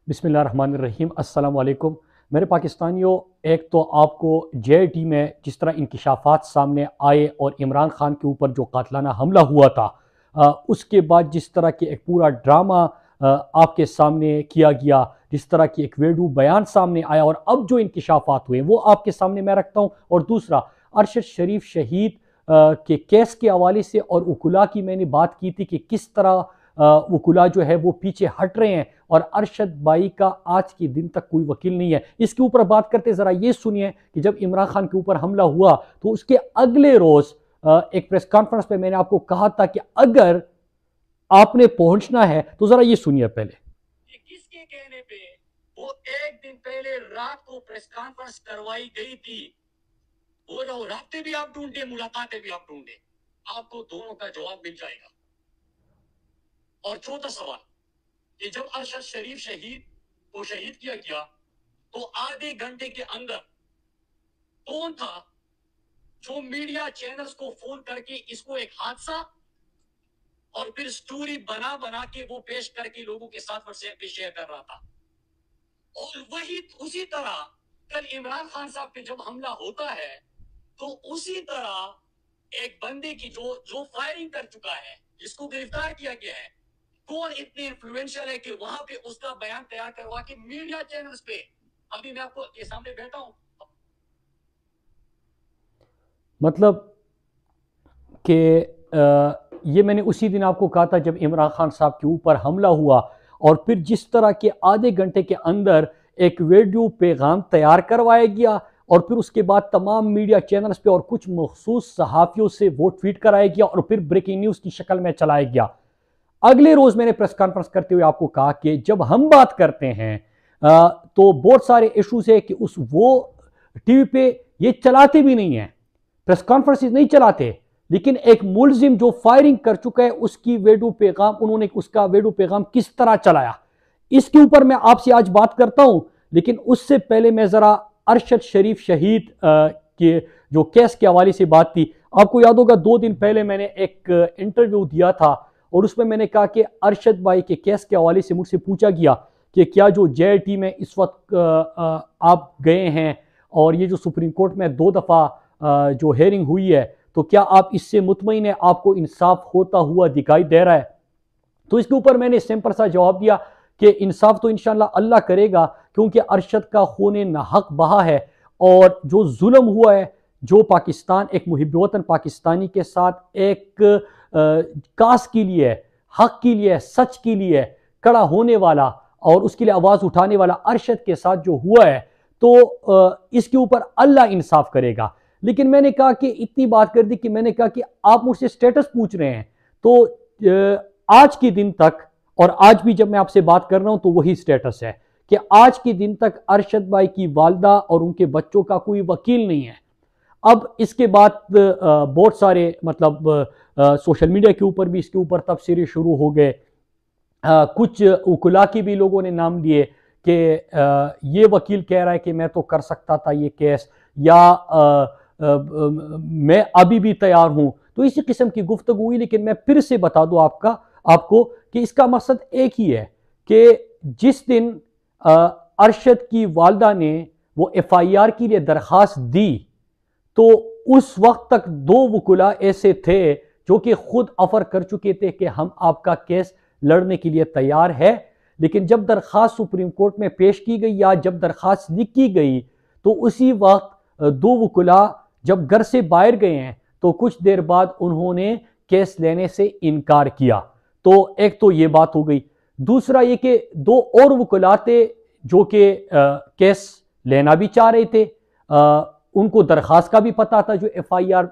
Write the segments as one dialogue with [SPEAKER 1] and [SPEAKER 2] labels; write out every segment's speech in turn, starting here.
[SPEAKER 1] बिस्मिल्लाहिर्रहमानिर्रहीम। अस्सलाम वालेकुम। मेरे पाकिस्तानियों, एक तो आपको JIT में जिस तरह इंकिशाफात सामने आए और इमरान खान के ऊपर जो कातलाना हमला हुआ था, उसके बाद जिस तरह की एक पूरा ड्रामा आपके सामने किया गया, जिस तरह की एक वेडू बयान सामने आया और अब जो इंकिशाफात हुए वो आपके सामने मैं रखता हूँ। और दूसरा, अरशद शरीफ शहीद के केस के हवाले से और वकुला की मैंने बात की थी कि किस तरह वकुला जो है वो पीछे हट रहे हैं और अरशद भाई का आज के दिन तक कोई वकील नहीं है। इसके ऊपर बात करते ज़रा ये सुनिए कि जब इमरान खान के ऊपर हमला हुआ तो उसके अगले रोज़ एक प्रेस कॉन्फ्रेंस पे मैंने आपको कहा था कि अगर आपने पहुंचना है तो ज़रा ये सुनिए पहले।
[SPEAKER 2] किसके कहने पे वो एक दिन पहले रात को प्रेस कॉन्फ्रेंस करवाई गई थी। वो जो रास्ते भी आप ढूंढे, मुलाकातें भी आप ढूंढे, आपको दोनों का जवाब मिल जाएगा। और चौथा सवाल कि जब अरशद शरीफ शहीद को शहीद किया गया तो आधे घंटे के अंदर कौन था जो मीडिया चैनल्स को फोन करके इसको एक हादसा और फिर स्टोरी बना बना के वो पेश करके लोगों के साथ व्हाट्सएप पे शेयर कर रहा था। और वही उसी तरह कल इमरान खान साहब पे जब हमला होता है तो उसी तरह एक बंदे की जो जो फायरिंग कर चुका है, जिसको गिरफ्तार किया गया है, कौन इतने इन्फ्लुएंशियल है कि वहां पे उसका बयान तैयार करवा के मीडिया चैनल्स पे, अभी मैं आपको ये सामने बैठा हूं।
[SPEAKER 1] मतलब कि ये मैंने उसी दिन आपको कहा था जब इमरान खान साहब के ऊपर हमला हुआ और फिर जिस तरह के आधे घंटे के अंदर एक वीडियो पैगाम तैयार करवाया गया और फिर उसके बाद तमाम मीडिया चैनल्स पे और कुछ मखसूस सहाफ़ियों से वो ट्वीट कराया गया और फिर ब्रेकिंग न्यूज़ की शक्ल में चलाया गया। अगले रोज़ मैंने प्रेस कॉन्फ्रेंस करते हुए आपको कहा कि जब हम बात करते हैं तो बहुत सारे इशूज़ है कि उस वो टीवी पे ये चलाते भी नहीं हैं, प्रेस कॉन्फ्रेंस नहीं चलाते, लेकिन एक मुलजिम जो फायरिंग कर चुका है उसकी वीडियो पैगाम, उन्होंने उसका वीडियो पैगाम किस तरह चलाया, इसके ऊपर मैं आपसे आज बात करता हूं। लेकिन उससे पहले मैं ज़रा अरशद शरीफ शहीद के जो केस के हवाले से बात थी। आपको याद होगा 2 दिन पहले मैंने एक इंटरव्यू दिया था और उसमें मैंने कहा कि अरशद भाई के केस के हवाले से मुझसे पूछा गया कि क्या जो JIT में इस वक्त आप गए हैं और ये जो सुप्रीम कोर्ट में 2 दफ़ा जो हेयरिंग हुई है, तो क्या आप इससे मुतमईन है, आपको इंसाफ होता हुआ दिखाई दे रहा है? तो इसके ऊपर मैंने सिंपल सा जवाब दिया कि इंसाफ तो इंशाल्लाह अल्लाह करेगा, क्योंकि अरशद का खून नाहक बहा है और जो जुल्म हुआ है, जो पाकिस्तान एक मुहिब वतन पाकिस्तानी के साथ एक कास के लिए, हक के लिए, सच के लिए खड़ा होने वाला और उसके लिए आवाज़ उठाने वाला अरशद के साथ जो हुआ है, तो इसके ऊपर अल्लाह इंसाफ करेगा। लेकिन मैंने कहा कि इतनी बात कर दी कि मैंने कहा कि आप मुझसे स्टेटस पूछ रहे हैं, तो आज के दिन तक, और आज भी जब मैं आपसे बात कर रहा हूं तो वही स्टेटस है कि आज के दिन तक अरशद भाई की वालदा और उनके बच्चों का कोई वकील नहीं है। अब इसके बाद बहुत सारे मतलब सोशल मीडिया के ऊपर भी इसके ऊपर तबसरे शुरू हो गए। कुछ वकुला की भी लोगों ने नाम लिए कि ये वकील कह रहा है कि मैं तो कर सकता था ये केस, या मैं अभी भी तैयार हूं। तो इसी किस्म की गुफ्तगू हुई। लेकिन मैं फिर से बता दूं आपको कि इसका मकसद एक ही है कि जिस दिन अरशद की वालदा ने वो FIR के लिए दरख्वास्त दी तो उस वक्त तक 2 वकुला ऐसे थे जो कि खुद ऑफर कर चुके थे कि हम आपका केस लड़ने के लिए तैयार है। लेकिन जब दरख्वास्त सुप्रीम कोर्ट में पेश की गई या जब दरख्वास्त लिखी गई तो उसी वक्त 2 वकुला जब घर से बाहर गए हैं तो कुछ देर बाद उन्होंने केस लेने से इनकार किया। तो एक तो ये बात हो गई। दूसरा ये कि 2 और वकुला थे जो कि केस लेना भी चाह रहे थे, उनको दरख्वास्त का भी पता था जो FIR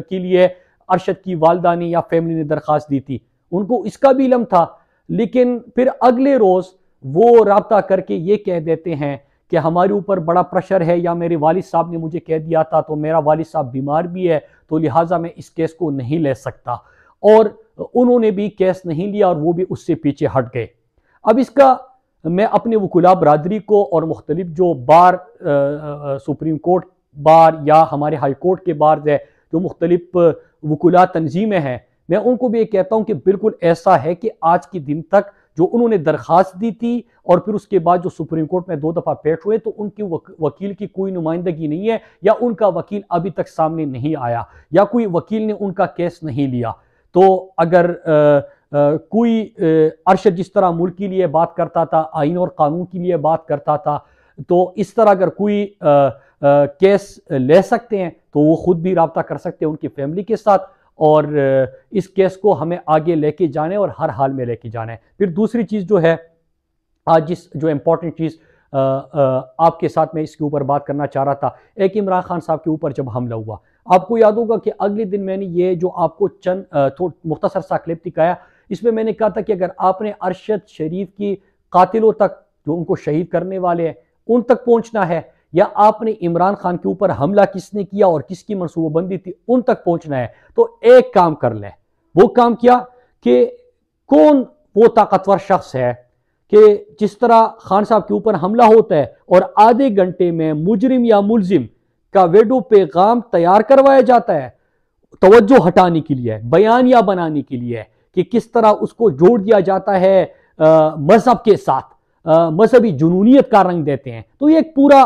[SPEAKER 1] के लिए अरशद की वालदा ने या फैमिली ने दरख्वास्त दी थी, उनको इसका भी इल्म था। लेकिन फिर अगले रोज़ वो राब्ता करके ये कह देते हैं कि हमारे ऊपर बड़ा प्रेशर है, या मेरे वालिद साहब ने मुझे कह दिया था, तो मेरा वालिद साहब बीमार भी है तो लिहाजा मैं इस केस को नहीं ले सकता। और उन्होंने भी केस नहीं लिया और वो भी उससे पीछे हट गए। अब इसका मैं अपने वकुला बरादरी को और मुख्तलिफ जो बार सुप्रीम कोर्ट बार या हमारे हाई कोर्ट के बार है, जो मुख्तलिफ वकुला तंजीमें हैं, मैं उनको भी ये कहता हूँ कि बिल्कुल ऐसा है कि आज के दिन तक जो उन्होंने दरखास्त दी थी और फिर उसके बाद जो सुप्रीम कोर्ट में 2 दफा पेश हुए, तो उनकी वकील की कोई नुमाइंदगी नहीं है, या उनका वकील अभी तक सामने नहीं आया, या कोई वकील ने उनका केस नहीं लिया। तो अगर कोई अरशद जिस तरह मुल्क के लिए बात करता था, आइन और कानून के लिए बात करता था, तो इस तरह अगर कोई केस ले सकते हैं तो वो खुद भी रब्ता कर सकते हैं उनकी फैमिली के साथ, और इस केस को हमें आगे लेके जाना है और हर हाल में लेके जाना है। फिर दूसरी चीज़ जो है, आज जो इम्पोर्टेंट चीज़ आपके साथ में इसके ऊपर बात करना चाह रहा था, एक इमरान खान साहब के ऊपर जब हमला हुआ, आपको याद होगा कि अगले दिन मैंने ये जो आपको चंद मुख्तसर सा क्लिप दिखाया, इसमें मैंने कहा था कि अगर आपने अरशद शरीफ की कातिलों तक, जो उनको शहीद करने वाले हैं, उन तक पहुंचना है, या आपने इमरान खान के ऊपर हमला किसने किया और किसकी मनसूबाबंदी थी उन तक पहुंचना है, तो एक काम कर ले। वो काम किया कि कौन वो ताकतवर शख्स है कि जिस तरह खान साहब के ऊपर हमला होता है और आधे घंटे में मुजरिम या मुलजिम का वीडियो पैगाम तैयार करवाया जाता है, तवज्जो हटाने के लिए, बयानिया बनाने के लिए, कि किस तरह उसको जोड़ दिया जाता है मजहब के साथ, मजहबी जुनूनियत का रंग देते हैं। तो ये एक पूरा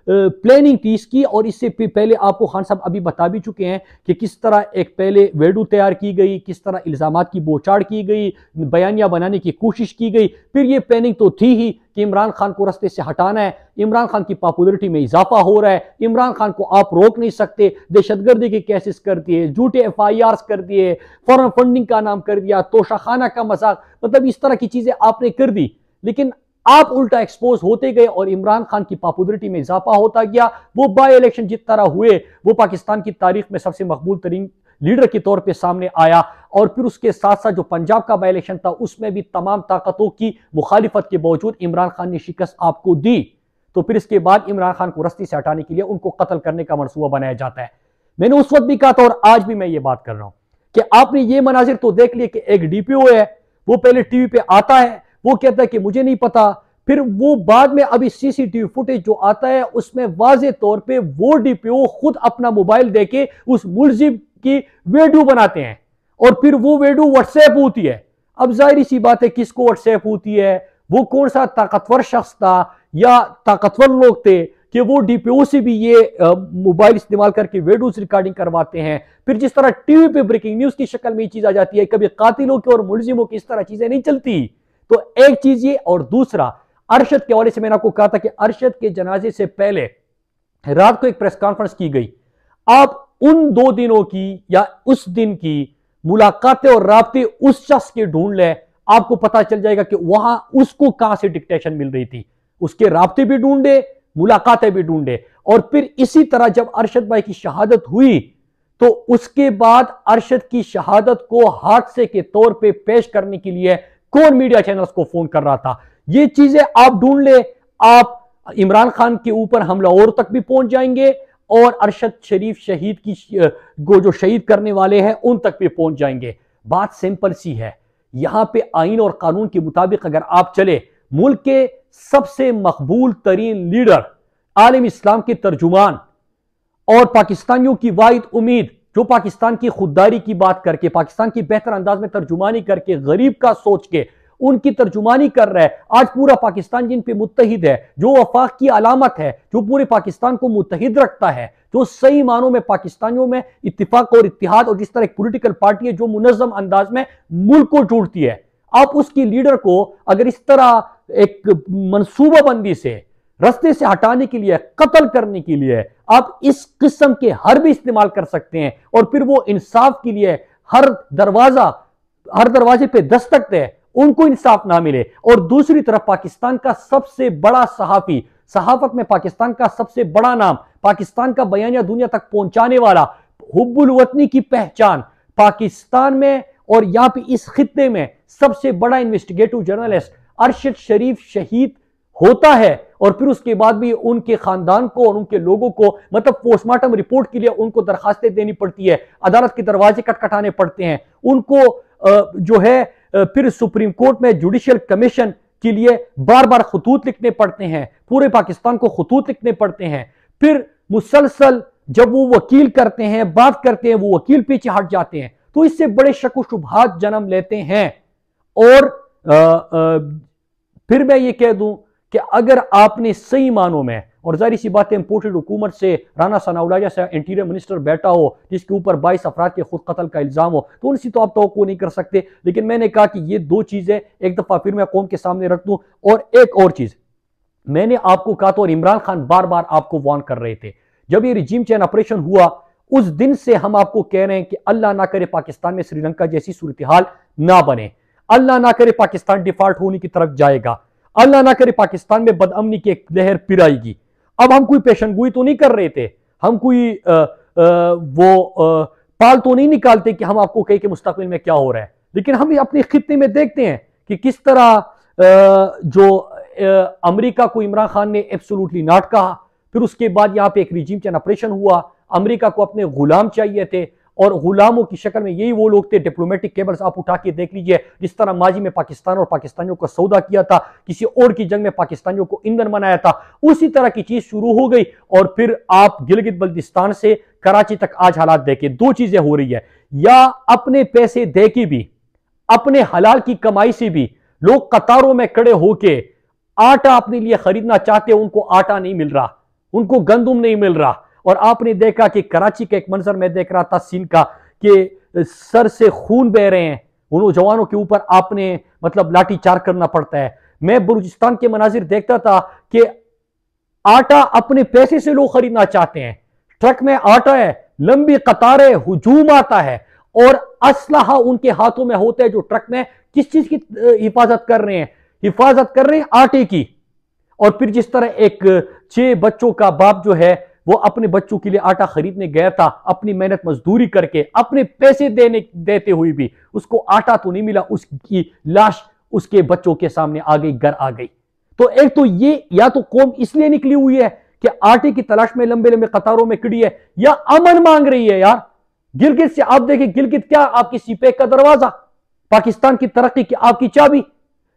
[SPEAKER 1] प्लानिंग थी इसकी, और इससे पहले आपको खान साहब अभी बता भी चुके हैं कि किस तरह एक पहले वीडियो तैयार की गई, किस तरह इल्जामात की बौछार की गई, बयानिया बनाने की कोशिश की गई। फिर ये प्लानिंग तो थी ही कि इमरान खान को रास्ते से हटाना है, इमरान खान की पॉपुलरिटी में इजाफा हो रहा है, इमरान खान को आप रोक नहीं सकते, दहशतगर्दी के केसेस कर दिए, झूठे FIRs कर दिए, फॉरेन फंडिंग का नाम कर दिया, तोशाखाना का मजाक, मतलब इस तरह की चीजें आपने कर दी। लेकिन आप उल्टा एक्सपोज होते गए और इमरान खान की पॉपुलरिटी में इजाफा होता गया। वो बाई इलेक्शन जिस तरह हुए, वो पाकिस्तान की तारीख में सबसे मकबूल तरीन लीडर के तौर पे सामने आया, और फिर उसके साथ साथ जो पंजाब का बाई इलेक्शन था उसमें भी तमाम ताकतों की मुखालिफत के बावजूद इमरान खान ने शिकस्त आपको दी। तो फिर इसके बाद इमरान खान को रस्ती से हटाने के लिए उनको कत्ल करने का मनसूबा बनाया जाता है। मैंने उस वक्त भी कहा था और आज भी मैं ये बात कर रहा हूं कि आपने ये मनाजिर तो देख लिया कि एक DPO है, वो पहले टीवी पे आता है, वो कहता है कि मुझे नहीं पता, फिर वो बाद में अभी CCTV फुटेज जो आता है उसमें वाजे तौर पे वो DPO खुद अपना मोबाइल देके उस मुलजिम की वीडियो बनाते हैं, और फिर वो वीडियो व्हाट्सएप होती है। अब जाहिर सी बात है किसको व्हाट्सएप होती है, वो कौन सा ताकतवर शख्स था या ताकतवर लोग थे कि वो DPO से भी ये मोबाइल इस्तेमाल करके वीडियोस रिकॉर्डिंग करवाते हैं। फिर जिस तरह टीवी पे ब्रेकिंग न्यूज की शक्ल में ये चीज आ जाती है, कभी कातिलों की और मुलजिमों की इस तरह चीजें नहीं चलती। तो एक चीज ये, और दूसरा अरशद के हवाले से मैंने आपको कहा था कि अरशद के जनाजे से पहले रात को एक प्रेस कॉन्फ्रेंस की गई। आप उन 2 दिनों की या उस दिन की मुलाकातें और राब्ते उस शख्स के ढूंढ ले, आपको पता चल जाएगा कि वहां उसको कहां से डिक्टेशन मिल रही थी। उसके राब्ते भी ढूंढे, मुलाकातें भी ढूंढे, और फिर इसी तरह जब अरशद भाई की शहादत हुई तो उसके बाद अरशद की शहादत को हादसे के तौर पे पेश करने के लिए कौन मीडिया चैनल्स को फोन कर रहा था, ये चीजें आप ढूंढ ले। आप इमरान खान के ऊपर हमला और तक भी पहुंच जाएंगे, और अरशद शरीफ शहीद की जो शहीद करने वाले हैं उन तक भी पहुंच जाएंगे। बात सिंपल सी है, यहां पे आइन और कानून के मुताबिक अगर आप चले, मुल्क के सबसे मकबूल तरीन लीडर, आलम इस्लाम के तर्जुमान और पाकिस्तानियों की वाहिद उम्मीद, जो पाकिस्तान की खुददारी की बात करके, पाकिस्तान की बेहतर अंदाज में तर्जुमानी करके, गरीब का सोच के उनकी तर्जुमानी कर रहा है, आज पूरा पाकिस्तान जिन पे मुत्तहिद है, जो वफाक की अलामत है, जो पूरे पाकिस्तान को मुत्तहिद रखता है, जो सही मानों में पाकिस्तानियों में इत्तिफाक और इत्तिहाद, और जिस तरह एक पॉलिटिकल पार्टी है जो मुनज़्ज़म अंदाज में मुल्क को जोड़ती है, आप उसकी लीडर को अगर इस तरह एक मनसूबाबंदी से रास्ते से हटाने के लिए, कत्ल करने के लिए आप इस किस्म के हर भी इस्तेमाल कर सकते हैं, और फिर वो इंसाफ के लिए हर दरवाजे पे दस्तक दे, उनको इंसाफ ना मिले। और दूसरी तरफ पाकिस्तान का सबसे बड़ा सहाफी, सहाफत में पाकिस्तान का सबसे बड़ा नाम, पाकिस्तान का बयानिया दुनिया तक पहुंचाने वाला, हुब्बुल वतनी की पहचान, पाकिस्तान में और यहां पे इस खित्ते में सबसे बड़ा इन्वेस्टिगेटिव जर्नलिस्ट अरशद शरीफ शहीद होता है, और फिर उसके बाद भी उनके खानदान को और उनके लोगों को, मतलब पोस्टमार्टम रिपोर्ट के लिए उनको दरखास्तें देनी पड़ती है, अदालत के दरवाजे खटखटाने पड़ते हैं, उनको जो है फिर सुप्रीम कोर्ट में जुडिशियल कमीशन के लिए बार बार खतूत लिखने पड़ते हैं, पूरे पाकिस्तान को खतूत लिखने पड़ते हैं। फिर मुसलसल जब वो वकील करते हैं, बात करते हैं, वो वकील पीछे हट जाते हैं, तो इससे बड़े शक व शुबहात जन्म लेते हैं। और फिर मैं ये कह दूं कि अगर आपने सही मानों में, और जाहिर सी बात है इम्पोर्टेड हुकूमत से राना सनाउल्लाह जैसा इंटीरियर मिनिस्टर बैठा हो जिसके ऊपर 22 अफराद के खुद कत्ल का इल्ज़ाम हो, तो उनसे तो आप तवक्को नहीं कर सकते। लेकिन मैंने कहा कि ये दो चीज़ें एक दफ़ा फिर मैं कौम के सामने रख दूं। और एक और चीज़ मैंने आपको कहा था, और इमरान खान बार बार आपको वार्न कर रहे थे, जब ये रिजीम चेंज ऑपरेशन हुआ उस दिन से हम आपको कह रहे हैं कि अल्लाह ना करे पाकिस्तान में श्रीलंका जैसी सूरत हाल ना बने, अल्लाह ना करे पाकिस्तान डिफॉल्ट होने की तरफ जाएगा, अल्लाह ना करे पाकिस्तान में बदअमनी की एक लहर फिर आएगी। अब हम कोई पेशनगोई तो नहीं कर रहे थे, हम कोई पाल तो नहीं निकालते कि हम आपको कहें कि मुस्तकबिल में क्या हो रहा है, लेकिन हम अपने खित्ते में देखते हैं कि किस तरह जो अमेरिका को इमरान खान ने एब्सोल्युटली नॉट कहा, फिर उसके बाद यहाँ पे एक रिजीम चेंज ऑपरेशन हुआ, अमेरिका को अपने गुलाम चाहिए थे और गुलामों की शक्ल में यही वो लोग थे। डिप्लोमेटिक केबल्स आप उठा के देख लीजिए, जिस तरह माजी में पाकिस्तान और पाकिस्तानियों को सौदा किया था, किसी और की जंग में पाकिस्तानियों को ईंधन बनाया था, उसी तरह की चीज शुरू हो गई। और फिर आप गिलगित बल्तिस्तान से कराची तक आज हालात देखे, दो चीजें हो रही है, या अपने पैसे दे के भी, अपने हलाल की कमाई से भी लोग कतारों में खड़े होके आटा अपने लिए खरीदना चाहते, उनको आटा नहीं मिल रहा, उनको गंदुम नहीं मिल रहा। और आपने देखा कि कराची का एक मंजर मैं देख रहा था सीन का, कि सर से खून बह रहे हैं, उन जवानों के ऊपर आपने मतलब लाठी चार करना पड़ता है। मैं बलूचिस्तान के मनाजिर देखता था कि आटा अपने पैसे से लोग खरीदना चाहते हैं, ट्रक में आटा है, लंबी कतारें, हुजूम आता है और असलहा उनके हाथों में होता है, जो ट्रक में किस चीज की हिफाजत कर रहे हैं, हिफाजत कर रहे हैं आटे की। और फिर जिस तरह एक 6 बच्चों का बाप जो है वो अपने बच्चों के लिए आटा खरीदने गया था, अपनी मेहनत मजदूरी करके, अपने पैसे देते हुए भी उसको आटा तो नहीं मिला, उसकी लाश उसके बच्चों के सामने आ गई, घर आ गई। तो एक तो ये, या तो कौम इसलिए निकली हुई है कि आटे की तलाश में लंबे लंबे कतारों में खड़ी है, या अमन मांग रही है। यार गिलगित से आप देखिए, गिलगित क्या आपकी सीपेक का दरवाजा, पाकिस्तान की तरक्की की आपकी चाबी।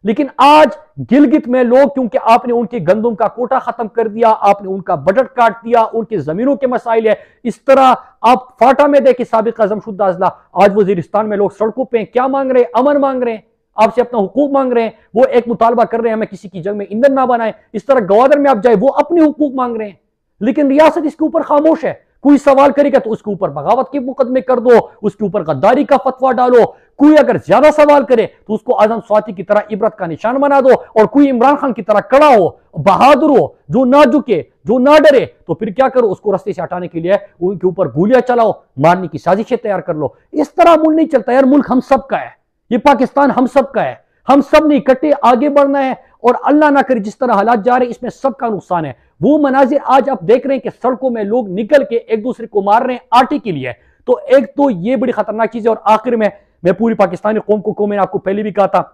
[SPEAKER 1] लेकिन आज गिलगित में लोग, क्योंकि आपने उनके गंदम का कोटा खत्म कर दिया, आपने उनका बजट काट दिया, उनके जमीनों के मसाइल है, इस तरह आप फाटा में देखे साबिक आजम शुद्ध अजला, आज वजीरिस्तान में लोग सड़कों पे क्या मांग रहे हैं, अमन मांग रहे हैं, आपसे अपना हुकूक मांग रहे हैं। वो एक मुतालबा कर रहे हैं हमें किसी की जंग में ईंधन ना बनाए। इस तरह गवादर में आप जाए, वो अपने हुकूक मांग रहे हैं, लेकिन रियासत इसके ऊपर खामोश है। कोई सवाल करेगा तो उसके ऊपर बगावत के मुकदमे कर दो, उसके ऊपर गद्दारी का फतवा डालो। कोई अगर ज्यादा सवाल करे तो उसको आजम स्वाति की तरह इबरत का निशान बना दो, और कोई इमरान खान की तरह कड़ा हो, बहादुर हो, जो ना झुके, जो ना डरे, तो फिर क्या करो, उसको रास्ते से हटाने के लिए उनके ऊपर गोलियां चलाओ, मारने की साजिशें तैयार कर लो। इस तरह मुल्क नहीं चलता यार। मुल्क हम सब का है, ये पाकिस्तान हम सब का है, हम सब ने इकट्ठे आगे बढ़ना है। और अल्लाह ना करे जिस तरह हालात जा रहे हैं इसमें सबका नुकसान है। वो मनाजिर आज आप देख रहे हैं कि सड़कों में लोग निकल के एक दूसरे को मार रहे हैं आटे के लिए, तो एक तो ये बड़ी खतरनाक चीज है। और आखिर में मैं पूरी पाकिस्तानी कौम को मैंने आपको पहले भी कहा था,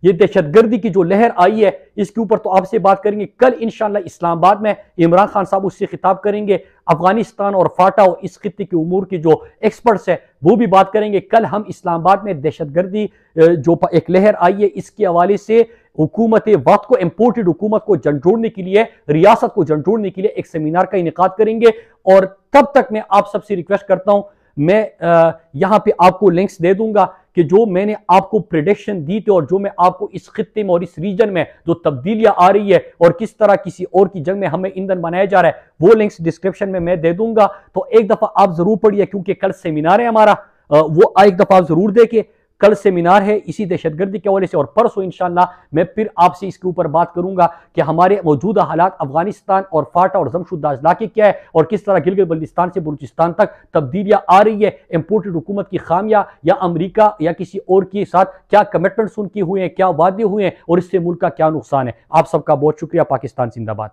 [SPEAKER 1] ये दहशतगर्दी की जो लहर आई है इसके ऊपर तो आपसे बात करेंगे कल इंशाल्लाह इस्लामाबाद में। इमरान खान साहब उससे खिताब करेंगे, अफगानिस्तान और फाटा और इस खित्ते के उमूर के जो एक्सपर्ट्स हैं वो भी बात करेंगे। कल हम इस्लामाबाद में दहशतगर्दी जो एक लहर आई है इसके हवाले से हुकूमत वक्त को, इम्पोर्टेड हुकूमत को झंझोड़ने के लिए, रियासत को झंझोड़ने के लिए एक सेमिनार का इनेकाद करेंगे। और तब तक मैं आप सबसे रिक्वेस्ट करता हूं, मैं यहां पे आपको लिंक्स दे दूंगा कि जो मैंने आपको प्रेडिक्शन दी थी और जो मैं आपको इस खित्ते में और इस रीजन में जो तब्दीलियां आ रही है और किस तरह किसी और की जंग में हमें ईंधन बनाया जा रहा है, वो लिंक्स डिस्क्रिप्शन में मैं दे दूंगा। तो एक दफा आप जरूर पढ़िए, क्योंकि कल सेमिनार है हमारा, वो एक दफा आप जरूर देखिए। कल सेमिनार है इसी दहशतगर्दी के हवाले से, और परसों इंशाल्लाह मैं फिर आपसे इसके ऊपर बात करूंगा कि हमारे मौजूदा हालात अफगानिस्तान और फाटा और जमशुद्दा अजला के क्या है और किस तरह गिलगित बल्तिस्तान से बलूचिस्तान तक तब्दीलियां आ रही है। इंपोर्टेड हुकूमत की खामियां या अमेरिका या किसी और के साथ क्या कमिटमेंट्स उनके हुए हैं, क्या वादे हुए हैं और इससे मुल्क का क्या नुकसान है। आप सबका बहुत शुक्रिया। पाकिस्तान जिंदाबाद।